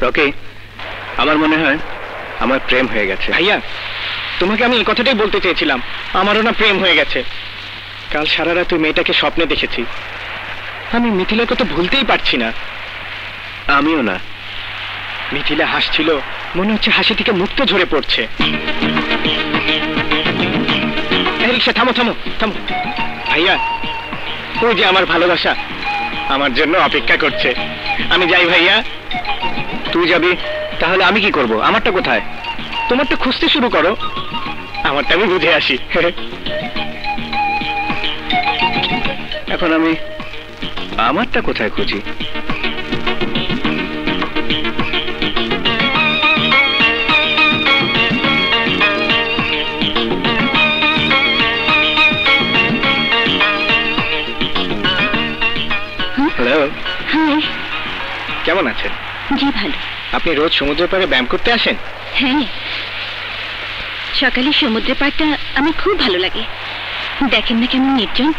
Rocky, আমার মনে হয় আমার প্রেম হয়ে গেছে। ভাইয়া, তোমাকে আমি এই কথাটাই বলতে চেয়েছিলাম, আমারও না প্রেম হয়ে গেছে। কাল সারা রাত ওই মেয়েটাকে স্বপ্নে দেখেছি, আমি মিথিলার কথা ভুলতেই পারছি না। আমিও না। মিথিলা হাসছিল, মনে হচ্ছে হাসি থেকে মুক্ত ঝরে পড়ছে। রিক্সা থামো থামো থামো। ভাইয়া, ওই যে আমার ভালোবাসা আমার জন্য অপেক্ষা করছে। আমি যাই ভাইয়া। তুই যাবি? তাহলে আমি কি করব? আমারটা কোথায়? তোমারটা খুঁজতে শুরু করো, আমারটা আমি বুঝে আসি। এখন আমি আমারটা কোথায় খুঁজি? হ্যালো। হাই। কেমন আছেন? জি ভালো। আপনি রোজ সমুদ্রের পাড়ে ব্যায়াম করতে আসেন? হ্যাঁ, সকালে সমুদ্রের পাড়টা আমার খুব ভালো লাগে। দেখেন না কেমন নির্জন,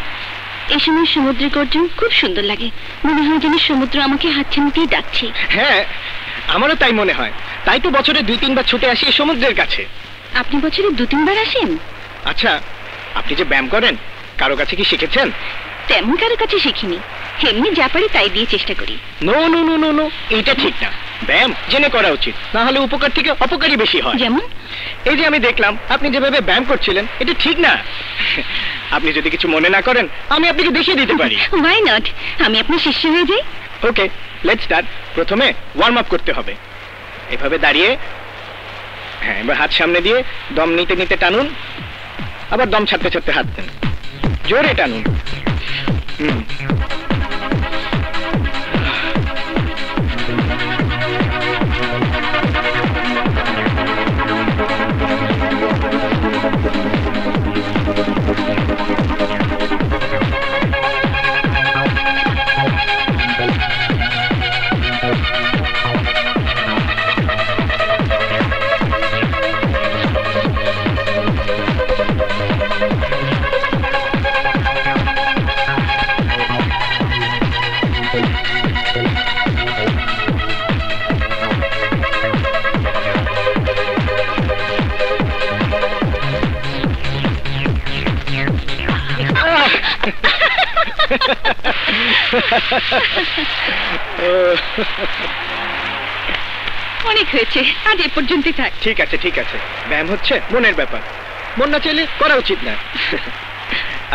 এই সময় সমুদ্রের গর্জন খুব সুন্দর লাগে। মনে হয় যেন সমুদ্র আমাকে হাতছানি দিয়ে ডাকছে। হ্যাঁ, আমারও তাই মনে হয়। তাই তো বছরে 2-3 বার ছুটে আসি এই সমুদ্রের কাছে। আপনি বছরে 2-3 বার আসেন? আচ্ছা, আপনি যে ব্যায়াম করেন, কারো কাছে কি শিখেছেন? তেমন কারো কাছে শিখিনি, এমনি যা পারি তাই দিয়ে চেষ্টা করি। No no no no no, এটা ঠিক না। ব্যায়াম জেনে করা উচিত, না হলে উপকার থেকে অপকারই বেশি হয়। যেমন এই যে আমি দেখলাম আপনি যেভাবে ব্যায়াম করছিলেন, এটা ঠিক না। আপনি যদি কিছু মনে না করেন, আমি আপনাকে দেখিয়ে দিতে পারি। ওয়াই নট, আমি আপনার শিষ্য হয়ে যাই। ওকে, লেটস স্টার্ট। প্রথমে ওয়ার্ম আপ করতে হবে। এভাবে দাঁড়িয়ে, হ্যাঁ, এবার হাত সামনে দিয়ে দম নিতে নিতে টানুন, আবার দম ছাড়তে ছাড়তে হাত দেন, জোরে টানুন। অনেক হয়েছে, আজ এ পর্যন্ত থাক। ঠিক আছে ঠিক আছে, ব্যায়াম হচ্ছে মনের ব্যাপার, মন না চাইলে করা উচিত না।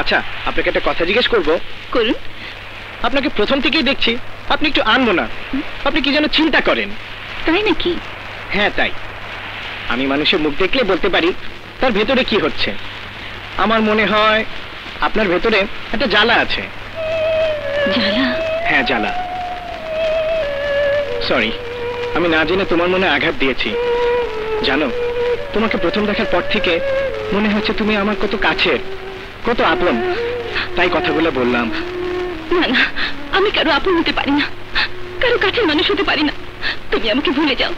আচ্ছা, আপনাকে একটা কথা জিজ্ঞেস করবো। করুন। আপনাকে প্রথম থেকেই দেখছি আপনি একটু আনবো না, আপনি কি যেন চিন্তা করেন। তাই নাকি? হ্যাঁ তাই। আমি মানুষের মুখ দেখলে বলতে পারি তার ভেতরে কি হচ্ছে। আমার মনে হয় আপনার ভেতরে একটা জ্বালা আছে। জ্বালা? হ্যাঁ, জ্বালা। সরি, আমি না জেনে তোমার মনে আঘাত দিয়েছি। জানো, তোমাকে প্রথম দেখার পর থেকে মনে হচ্ছে তুমি আমার কত কাছের, কত আপন, তাই কথাগুলো বললাম। না না, আমি কারো আপন হতে পারি না, কারো কাছের মানুষ হতে পারি না। তুমি আমাকে ভুলে যাও।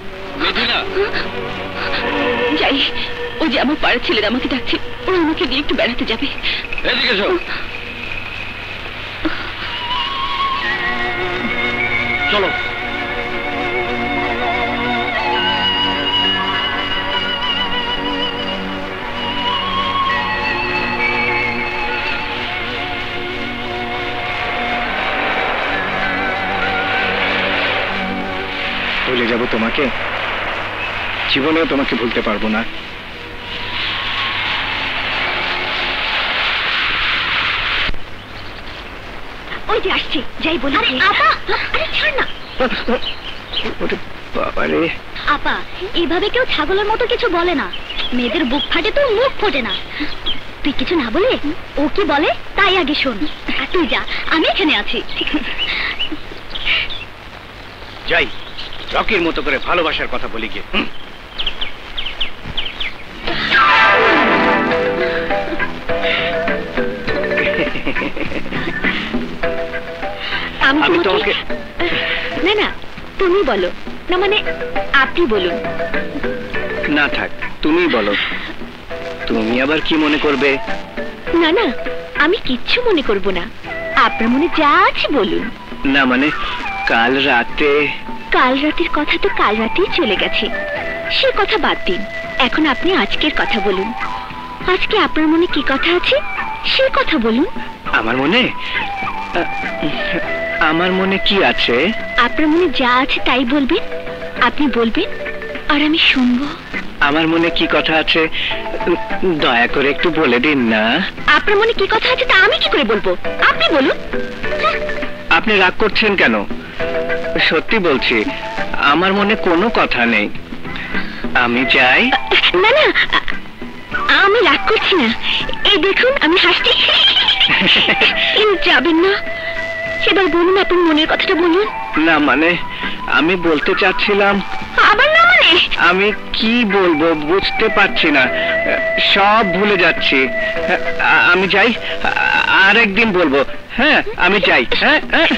যাই, ওই যে আমার পাড়ার ছেলেরা আমাকে ডাকছে, ওরা আমাকে নিয়ে একটু বেড়াতে যাবে। চলো। ভুলে যাব তোমাকে, জীবনেও তোমাকে ভুলতে পারবো না। ওই যে আসছে, যাই বলি। আরে আপা, আরে ছাড় না। বাবারে আপা, এইভাবে কেউ ছাগলের মতো কিছু বলে না। মেয়েদের বুক ফাটে তো মুখ ফোটে না। তুই কিছু না বলে ও কি বলে তাই আগে শোন। তুই যা, আমি এখানে আছি। যাই, রকির মতো করে ভালোবাসার কথা বলি গিয়ে। আমি তোমাকে না না, তুমি বলো না, মানে আপনি বলুন। না থাক, তুমি বলো। তুমি আবার কি মনে করবে? না না, আমি কিচ্ছু মনে করব না, আপনার মনে যা আছে বলুন। না মানে, কাল রাতে কাল রাতের কথা তো কাল রাতেই চলে গেছে, সে কথা বাদ দিন। এখন আপনি আজকের কথা বলুন। আজকে আপনার মনে কি কথা আছে সে কথা বলুন। আমার মনে আমার মনে কি আছে? আপনার মনে যা আছে তাই বলবেন, আপনি বলবেন আর আমি শুনবো। আমার মনে কি কথা আছে দয়া করে একটু বলে দিন না। আপনার মনে কি কথা আছে তা আমি কি করে বলবো, আপনি বলুন। আপনি রাগ করছেন কেন? সত্যি বলছি, আমার মনে কোনো কথা নেই। আমি চাই। না না, আমি রাগ করছি না, এই দেখুন আমি হাসছি। যাবেন না, এবার বলুন আপনার মনের কথাটা বলুন। না মানে আমি বলতে চাচ্ছিলাম। আবার না মানে? আমি কি বলবো বুঝতে পারছি না, সব ভুলে যাচ্ছি। আমি যাই, আর একদিন বলবো। হ্যাঁ আমি যাই। হ্যাঁ হ্যাঁ।